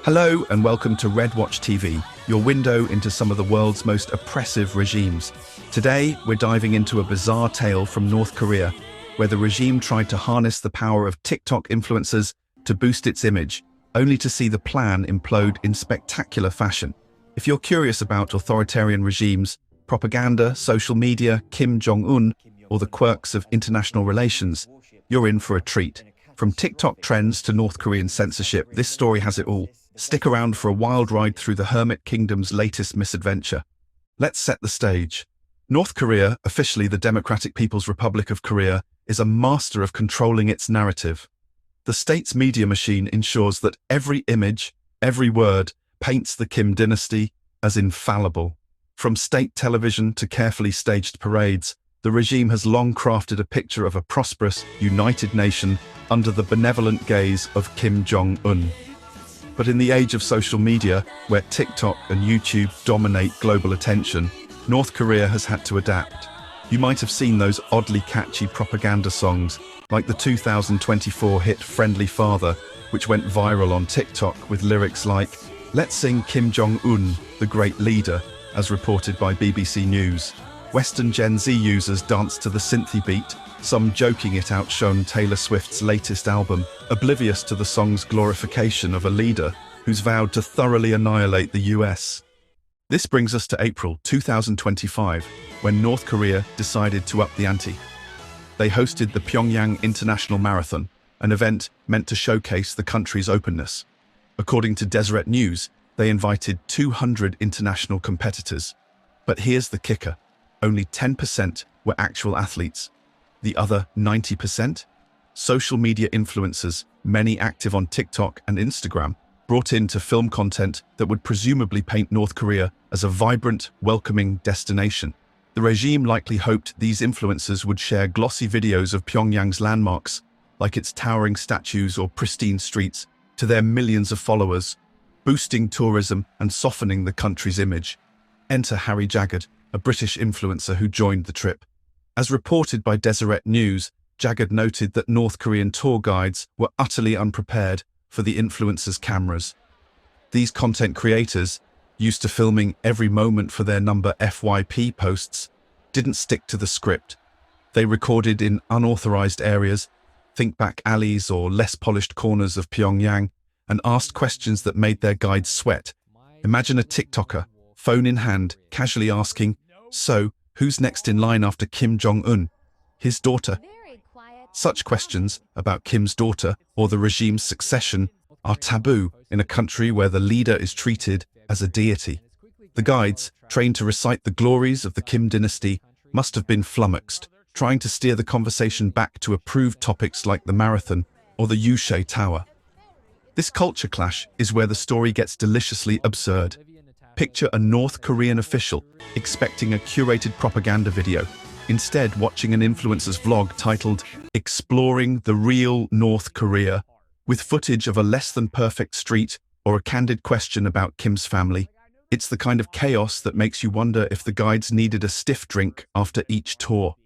Hello and welcome to Red Watch TV, your window into some of the world's most oppressive regimes. Today, we're diving into a bizarre tale from North Korea, where the regime tried to harness the power of TikTok influencers to boost its image, only to see the plan implode in spectacular fashion. If you're curious about authoritarian regimes, propaganda, social media, Kim Jong-un, or the quirks of international relations, you're in for a treat. From TikTok trends to North Korean censorship, this story has it all. Stick around for a wild ride through the Hermit Kingdom's latest misadventure. Let's set the stage. North Korea, officially the Democratic People's Republic of Korea, is a master of controlling its narrative. The state's media machine ensures that every image, every word, paints the Kim dynasty as infallible. From state television to carefully staged parades, the regime has long crafted a picture of a prosperous, united nation under the benevolent gaze of Kim Jong-un. But in the age of social media, where TikTok and YouTube dominate global attention, North Korea has had to adapt. You might have seen those oddly catchy propaganda songs, like the 2024 hit Friendly Father, which went viral on TikTok with lyrics like, "Let's sing Kim Jong-un, the great leader," as reported by BBC News. Western Gen Z users danced to the synthy beat, some joking it outshone Taylor Swift's latest album, oblivious to the song's glorification of a leader who's vowed to thoroughly annihilate the US. This brings us to April 2025, when North Korea decided to up the ante. They hosted the Pyongyang International Marathon, an event meant to showcase the country's openness. According to Deseret News, they invited 200 international competitors. But here's the kicker. Only 10% were actual athletes. The other 90%? Social media influencers, many active on TikTok and Instagram, brought in to film content that would presumably paint North Korea as a vibrant, welcoming destination. The regime likely hoped these influencers would share glossy videos of Pyongyang's landmarks, like its towering statues or pristine streets, to their millions of followers, boosting tourism and softening the country's image. Enter Harry Jagged, a British influencer who joined the trip. As reported by Deseret News, Jagged noted that North Korean tour guides were utterly unprepared for the influencers' cameras. These content creators, used to filming every moment for their number FYP posts, didn't stick to the script. They recorded in unauthorized areas, think back alleys or less polished corners of Pyongyang, and asked questions that made their guides sweat. Imagine a TikToker, phone in hand, casually asking, "So, who's next in line after Kim Jong-un? His daughter?" Such questions about Kim's daughter or the regime's succession are taboo in a country where the leader is treated as a deity. The guides, trained to recite the glories of the Kim dynasty, must have been flummoxed, trying to steer the conversation back to approved topics like the marathon or the Yushe Tower. This culture clash is where the story gets deliciously absurd. Picture a North Korean official expecting a curated propaganda video, instead watching an influencer's vlog titled "Exploring the Real North Korea," with footage of a less-than-perfect street or a candid question about Kim's family. It's the kind of chaos that makes you wonder if the guides needed a stiff drink after each tour.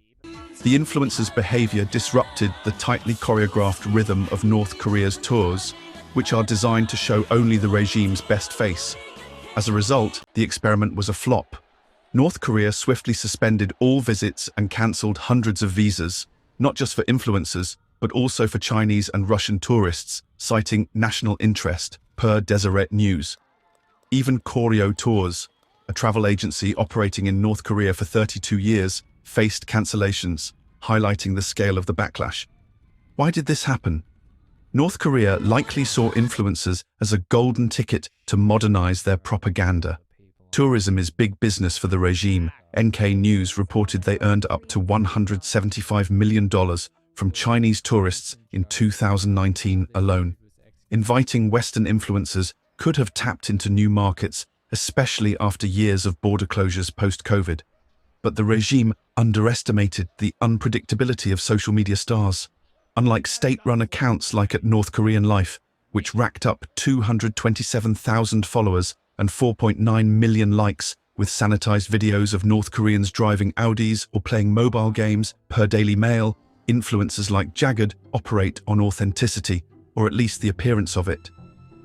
The influencer's behavior disrupted the tightly choreographed rhythm of North Korea's tours, which are designed to show only the regime's best face. As a result, the experiment was a flop. North Korea swiftly suspended all visits and cancelled hundreds of visas, not just for influencers, but also for Chinese and Russian tourists, citing national interest, per Deseret News. Even Koryo Tours, a travel agency operating in North Korea for 32 years, faced cancellations, highlighting the scale of the backlash. Why did this happen? North Korea likely saw influencers as a golden ticket to modernize their propaganda. Tourism is big business for the regime. NK News reported they earned up to $175 million from Chinese tourists in 2019 alone. Inviting Western influencers could have tapped into new markets, especially after years of border closures post-COVID. But the regime underestimated the unpredictability of social media stars. Unlike state-run accounts like at North Korean Life, which racked up 227,000 followers and 4.9 million likes, with sanitized videos of North Koreans driving Audis or playing mobile games, per Daily Mail, influencers like Jagged operate on authenticity, or at least the appearance of it.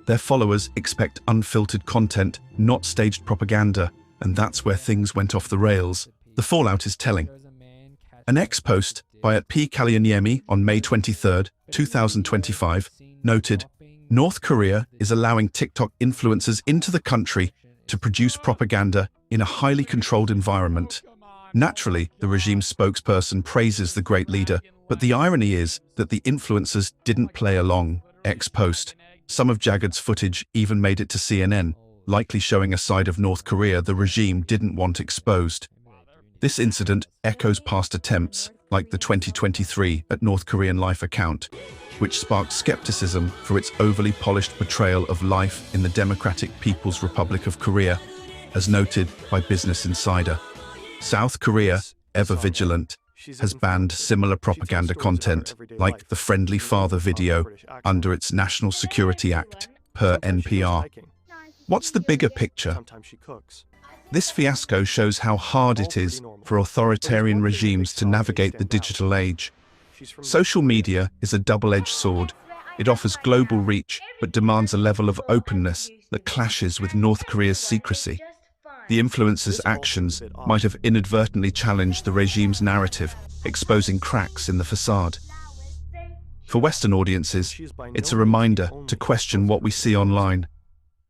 Their followers expect unfiltered content, not staged propaganda, and that's where things went off the rails. The fallout is telling. An ex-post by @P. Kalyaniemi on May 23, 2025, noted, North Korea is allowing TikTok influencers into the country to produce propaganda in a highly controlled environment. Naturally, the regime's spokesperson praises the great leader, but the irony is that the influencers didn't play along. Ex-post. Some of Jagad's footage even made it to CNN, likely showing a side of North Korea the regime didn't want exposed. This incident echoes past attempts, like the 2023 North Korean Life account, which sparked skepticism for its overly polished portrayal of life in the Democratic People's Republic of Korea, as noted by Business Insider. South Korea, ever vigilant, has banned similar propaganda content, like the Friendly Father video, under its National Security Act, per NPR. What's the bigger picture? This fiasco shows how hard it is for authoritarian regimes to navigate the digital age. Social media is a double-edged sword. It offers global reach, but demands a level of openness that clashes with North Korea's secrecy. The influencers' actions might have inadvertently challenged the regime's narrative, exposing cracks in the facade. For Western audiences, it's a reminder to question what we see online.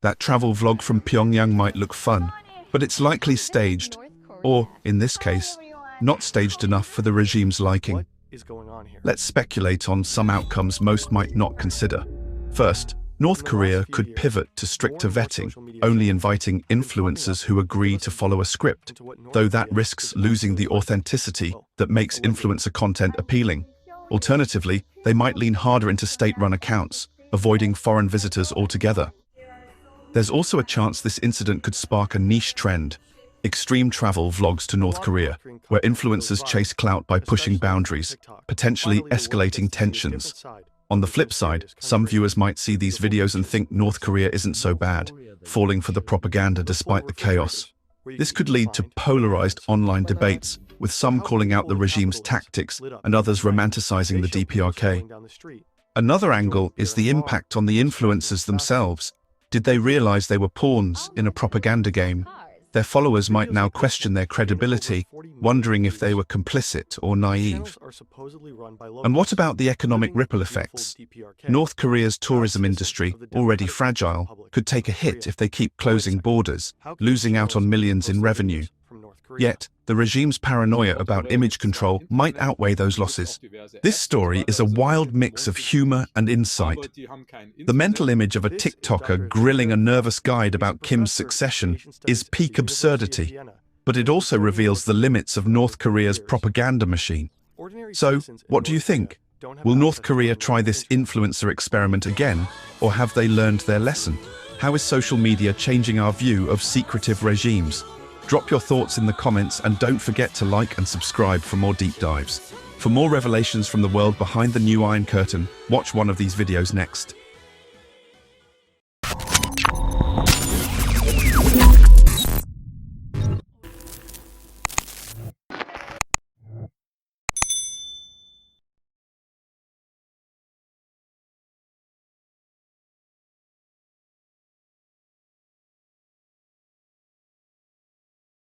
That travel vlog from Pyongyang might look fun, but it's likely staged, or, in this case, not staged enough for the regime's liking. Let's speculate on some outcomes most might not consider. First, North Korea could pivot to stricter vetting, only inviting influencers who agree to follow a script, though that risks losing the authenticity that makes influencer content appealing. Alternatively, they might lean harder into state-run accounts, avoiding foreign visitors altogether. There's also a chance this incident could spark a niche trend: extreme travel vlogs to North Korea, where influencers chase clout by pushing boundaries, potentially escalating tensions. On the flip side, some viewers might see these videos and think North Korea isn't so bad, falling for the propaganda despite the chaos. This could lead to polarized online debates, with some calling out the regime's tactics and others romanticizing the DPRK. Another angle is the impact on the influencers themselves. Did they realize they were pawns in a propaganda game? Their followers might now question their credibility, wondering if they were complicit or naive. And what about the economic ripple effects? North Korea's tourism industry, already fragile, could take a hit if they keep closing borders, losing out on millions in revenue. Yet, the regime's paranoia about image control might outweigh those losses. This story is a wild mix of humor and insight. The mental image of a TikToker grilling a nervous guide about Kim's succession is peak absurdity, but it also reveals the limits of North Korea's propaganda machine. So, what do you think? Will North Korea try this influencer experiment again, or have they learned their lesson? How is social media changing our view of secretive regimes? Drop your thoughts in the comments and don't forget to like and subscribe for more deep dives. For more revelations from the world behind the new Iron Curtain, watch one of these videos next.